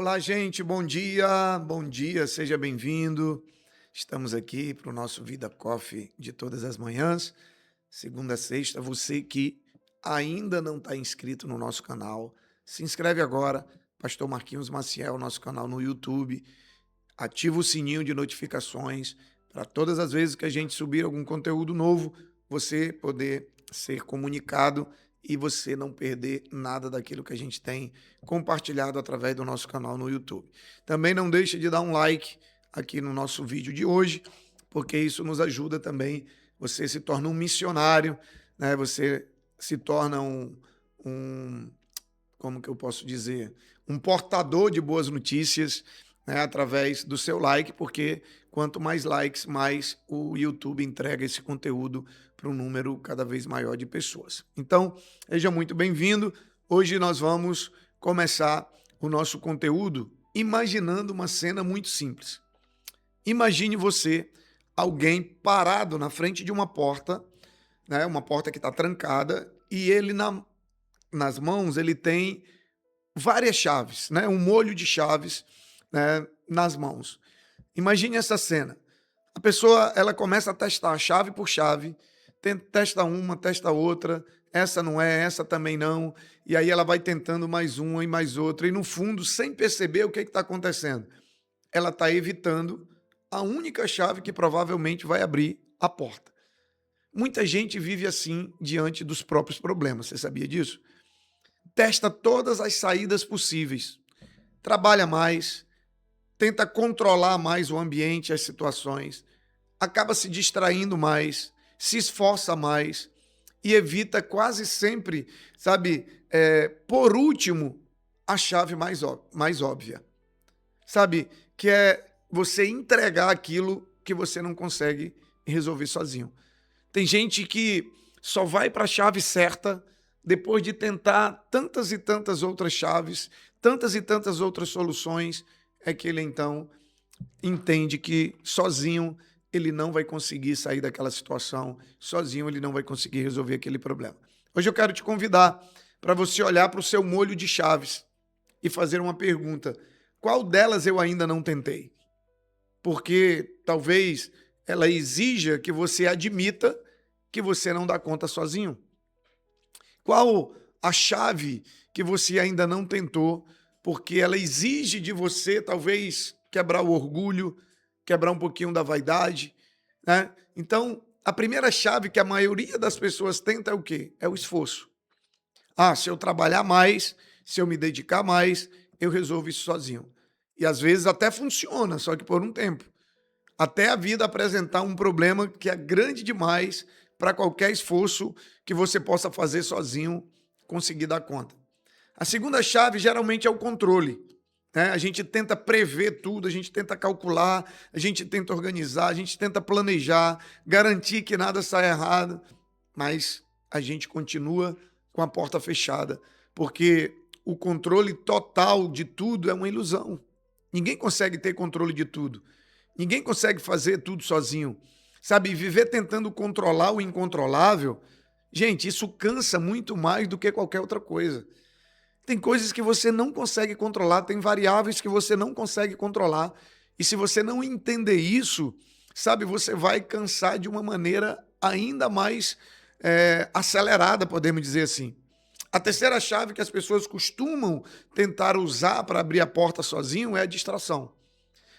Olá, gente, bom dia, seja bem-vindo. Estamos aqui para o nosso Vida Coffee de todas as manhãs, segunda a sexta. Você que ainda não está inscrito no nosso canal, se inscreve agora, Pastor Marquinhos Maciel, nosso canal no YouTube. Ativa o sininho de notificações para todas as vezes que a gente subir algum conteúdo novo, você poder ser comunicado e você não perder nada daquilo que a gente tem compartilhado através do nosso canal no YouTube. Também não deixe de dar um like aqui no nosso vídeo de hoje, porque isso nos ajuda também. Você se torna um missionário, né? Você se torna como que eu posso dizer? Um portador de boas notícias, né, através do seu like, porque quanto mais likes, mais o YouTube entrega esse conteúdo para um número cada vez maior de pessoas. Então, seja muito bem-vindo. Hoje nós vamos começar o nosso conteúdo imaginando uma cena muito simples. Imagine você, alguém parado na frente de uma porta, né, uma porta que está trancada, e ele nas mãos ele tem várias chaves, né, um molho de chaves, né, nas mãos. Imagine essa cena. A pessoa ela começa a testar chave por chave, testa uma, testa outra, essa não é, essa também não, e aí ela vai tentando mais uma e mais outra, e no fundo, sem perceber o que está acontecendo, ela está evitando a única chave que provavelmente vai abrir a porta. Muita gente vive assim diante dos próprios problemas, você sabia disso? Testa todas as saídas possíveis, trabalha mais, tenta controlar mais o ambiente, as situações, acaba se distraindo mais, se esforça mais e evita quase sempre, sabe, por último, a chave mais óbvia. Sabe, que é você entregar aquilo que você não consegue resolver sozinho. Tem gente que só vai para a chave certa depois de tentar tantas e tantas outras chaves, tantas e tantas outras soluções, é que ele então entende que sozinho ele não vai conseguir sair daquela situação, sozinho ele não vai conseguir resolver aquele problema. Hoje eu quero te convidar para você olhar para o seu molho de chaves e fazer uma pergunta: qual delas eu ainda não tentei? Porque talvez ela exija que você admita que você não dá conta sozinho. Qual a chave que você ainda não tentou, porque ela exige de você, talvez, quebrar o orgulho, quebrar um pouquinho da vaidade, né? Então, a primeira chave que a maioria das pessoas tenta é o quê? É o esforço. Ah, se eu trabalhar mais, se eu me dedicar mais, eu resolvo isso sozinho. E às vezes até funciona, só que por um tempo. Até a vida apresentar um problema que é grande demais para qualquer esforço que você possa fazer sozinho conseguir dar conta. A segunda chave geralmente é o controle, né? A gente tenta prever tudo, a gente tenta calcular, a gente tenta organizar, a gente tenta planejar, garantir que nada saia errado, mas a gente continua com a porta fechada, porque o controle total de tudo é uma ilusão. Ninguém consegue ter controle de tudo. Ninguém consegue fazer tudo sozinho. Sabe, viver tentando controlar o incontrolável, gente, isso cansa muito mais do que qualquer outra coisa. Tem coisas que você não consegue controlar, tem variáveis que você não consegue controlar. E se você não entender isso, sabe, você vai cansar de uma maneira ainda mais acelerada, podemos dizer assim. A terceira chave que as pessoas costumam tentar usar para abrir a porta sozinho é a distração.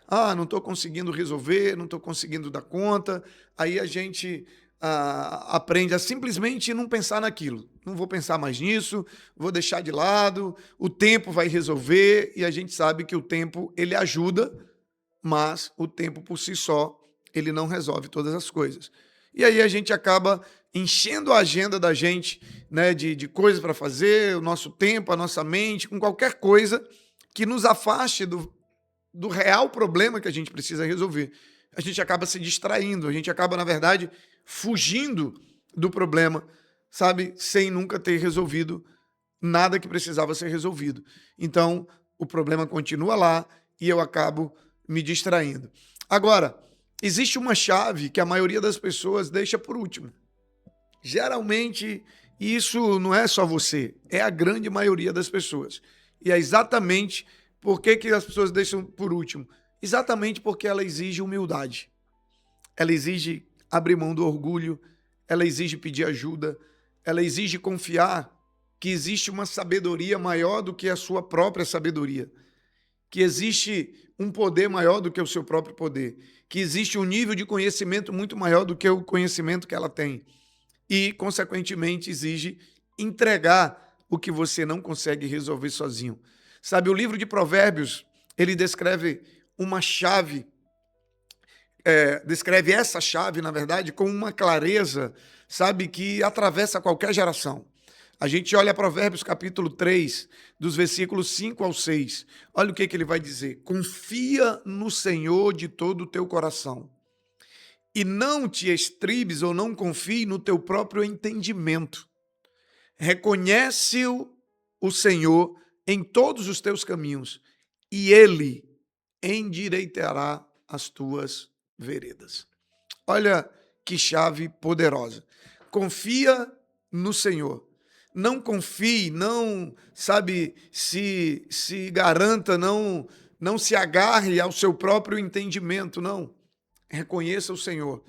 Ah, não estou conseguindo resolver, não estou conseguindo dar conta. Aí a gente aprende a simplesmente não pensar naquilo. Não vou pensar mais nisso, vou deixar de lado, o tempo vai resolver, e a gente sabe que o tempo ele ajuda, mas o tempo por si só ele não resolve todas as coisas. E aí a gente acaba enchendo a agenda da gente, né, de coisas para fazer, o nosso tempo, a nossa mente, com qualquer coisa que nos afaste do real problema que a gente precisa resolver. A gente acaba se distraindo, a gente acaba, na verdade, fugindo do problema, sabe, sem nunca ter resolvido nada que precisava ser resolvido. Então, o problema continua lá e eu acabo me distraindo. Agora, existe uma chave que a maioria das pessoas deixa por último. Geralmente, isso não é só você, é a grande maioria das pessoas. E é exatamente Por que que as pessoas deixam por último? Exatamente porque ela exige humildade. Ela exige abrir mão do orgulho, ela exige pedir ajuda, ela exige confiar que existe uma sabedoria maior do que a sua própria sabedoria, que existe um poder maior do que o seu próprio poder, que existe um nível de conhecimento muito maior do que o conhecimento que ela tem e, consequentemente, exige entregar o que você não consegue resolver sozinho. Sabe, o livro de Provérbios, ele descreve uma chave, descreve essa chave, na verdade, com uma clareza, sabe, que atravessa qualquer geração. A gente olha Provérbios capítulo 3, dos versículos 5 ao 6. Olha o que ele vai dizer. Confia no Senhor de todo o teu coração e não te estribes ou não confie no teu próprio entendimento. Reconhece o Senhor em todos os teus caminhos e Ele endireitará as tuas veredas. Olha que chave poderosa. Confia no Senhor. Não confie, não, sabe, se garanta, não se agarre ao seu próprio entendimento, não. Reconheça o Senhor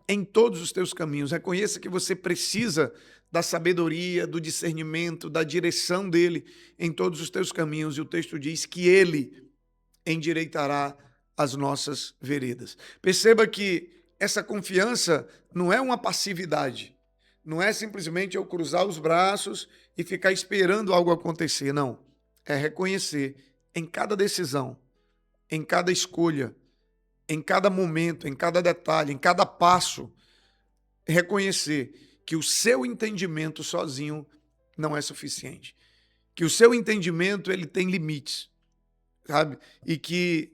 em todos os teus caminhos. Reconheça que você precisa da sabedoria, do discernimento, da direção dele em todos os teus caminhos. E o texto diz que ele endireitará as nossas veredas. Perceba que essa confiança não é uma passividade. Não é simplesmente eu cruzar os braços e ficar esperando algo acontecer, não. É reconhecer em cada decisão, em cada escolha, em cada momento, em cada detalhe, em cada passo, reconhecer que o seu entendimento sozinho não é suficiente. Que o seu entendimento ele tem limites, sabe? E que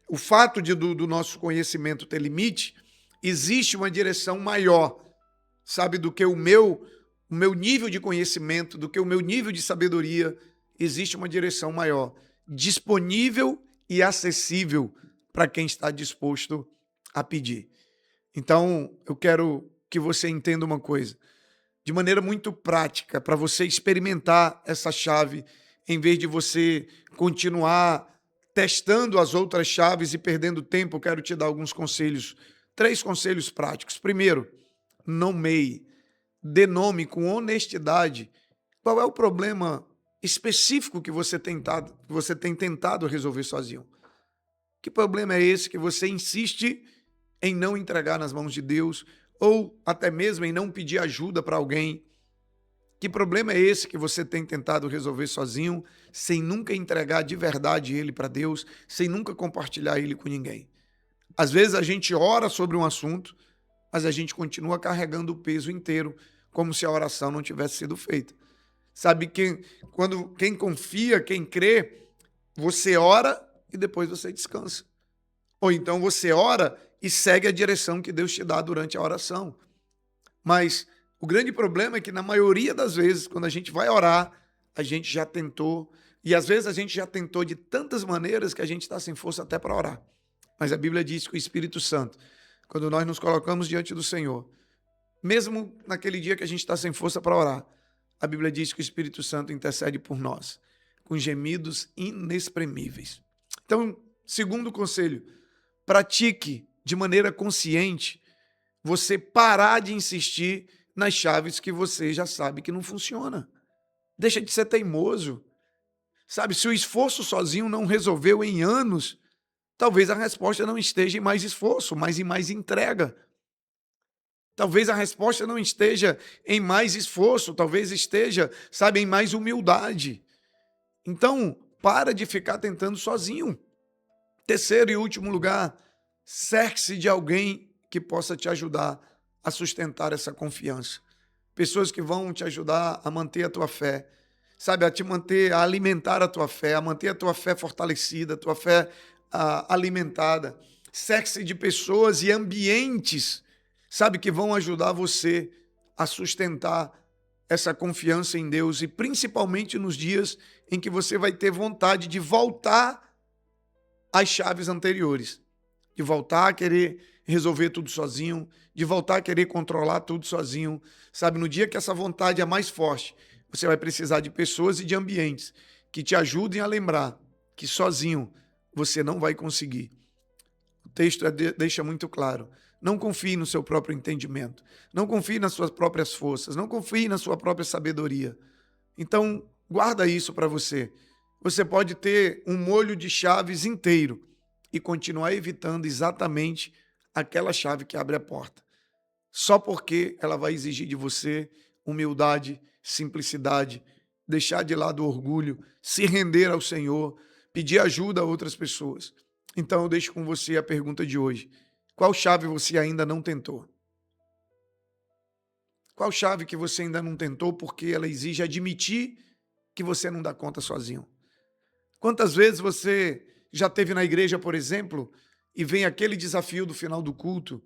o fato do nosso conhecimento ter limite, existe uma direção maior, sabe, do que o meu nível de conhecimento, do que o meu nível de sabedoria, existe uma direção maior, disponível e acessível para quem está disposto a pedir. Então, eu quero que você entenda uma coisa, de maneira muito prática, para você experimentar essa chave, em vez de você continuar testando as outras chaves e perdendo tempo. Eu quero te dar alguns conselhos, 3 conselhos práticos. Primeiro, nomeie, dê nome com honestidade. Qual é o problema específico que você tem tentado resolver sozinho? Que problema é esse que você insiste em não entregar nas mãos de Deus ou até mesmo em não pedir ajuda para alguém? Que problema é esse que você tem tentado resolver sozinho, sem nunca entregar de verdade ele para Deus, sem nunca compartilhar ele com ninguém? Às vezes a gente ora sobre um assunto, mas a gente continua carregando o peso inteiro, como se a oração não tivesse sido feita. Sabe, quem confia, quem crê, você ora e depois você descansa. Ou então você ora e segue a direção que Deus te dá durante a oração. Mas o grande problema é que na maioria das vezes, quando a gente vai orar, a gente já tentou, e às vezes a gente já tentou de tantas maneiras que a gente está sem força até para orar. Mas a Bíblia diz que o Espírito Santo, quando nós nos colocamos diante do Senhor, mesmo naquele dia que a gente está sem força para orar, a Bíblia diz que o Espírito Santo intercede por nós, com gemidos inexprimíveis. Então, segundo conselho, pratique de maneira consciente você parar de insistir nas chaves que você já sabe que não funciona. Deixa de ser teimoso. Sabe, se o esforço sozinho não resolveu em anos, talvez a resposta não esteja em mais esforço, mas em mais entrega. Talvez a resposta não esteja em mais esforço, talvez esteja, sabe, em mais humildade. Então, para de ficar tentando sozinho. Terceiro e último lugar, cerque-se de alguém que possa te ajudar a sustentar essa confiança. Pessoas que vão te ajudar a manter a tua fé, sabe, a alimentar a tua fé, a manter a tua fé fortalecida, a tua fé alimentada. Cerque-se de pessoas e ambientes, sabe, que vão ajudar você a sustentar essa confiança em Deus, e principalmente nos dias em que você vai ter vontade de voltar às chaves anteriores, de voltar a querer resolver tudo sozinho, de voltar a querer controlar tudo sozinho. Sabe, no dia que essa vontade é mais forte, você vai precisar de pessoas e de ambientes que te ajudem a lembrar que sozinho você não vai conseguir. O texto deixa muito claro. Não confie no seu próprio entendimento. Não confie nas suas próprias forças. Não confie na sua própria sabedoria. Então, guarda isso para você. Você pode ter um molho de chaves inteiro e continuar evitando exatamente aquela chave que abre a porta. Só porque ela vai exigir de você humildade, simplicidade, deixar de lado o orgulho, se render ao Senhor, pedir ajuda a outras pessoas. Então eu deixo com você a pergunta de hoje. Qual chave você ainda não tentou? Qual chave que você ainda não tentou porque ela exige admitir que você não dá conta sozinho? Quantas vezes você já esteve na igreja, por exemplo, e vem aquele desafio do final do culto,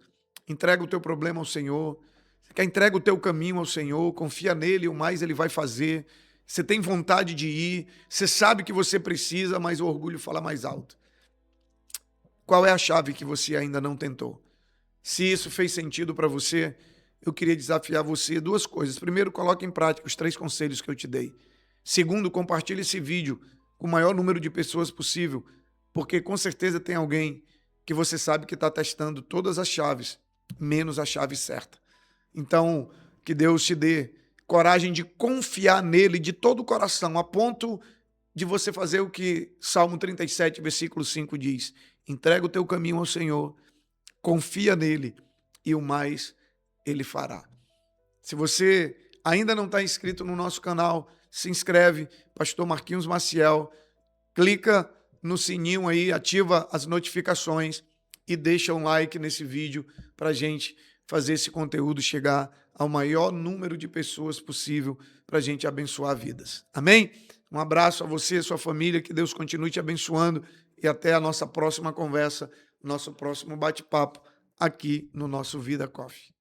entrega o teu problema ao Senhor, entrega o teu caminho ao Senhor, confia nele, o mais ele vai fazer, você tem vontade de ir, você sabe que você precisa, mas o orgulho fala mais alto. Qual é a chave que você ainda não tentou? Se isso fez sentido para você, eu queria desafiar você duas coisas. Primeiro, coloque em prática os 3 conselhos que eu te dei. Segundo, compartilhe esse vídeo com o maior número de pessoas possível, porque com certeza tem alguém que você sabe que está testando todas as chaves, menos a chave certa. Então, que Deus te dê coragem de confiar nele de todo o coração, a ponto de você fazer o que Salmo 37, versículo 5 diz: entrega o teu caminho ao Senhor, confia nele e o mais ele fará. Se você ainda não está inscrito no nosso canal, se inscreve, Pastor Marquinhos Maciel, clica no sininho aí, ativa as notificações e deixa um like nesse vídeo para a gente fazer esse conteúdo chegar ao maior número de pessoas possível para a gente abençoar vidas. Amém? Um abraço a você e a sua família, que Deus continue te abençoando e até a nossa próxima conversa, nosso próximo bate-papo aqui no nosso Vida Coffee.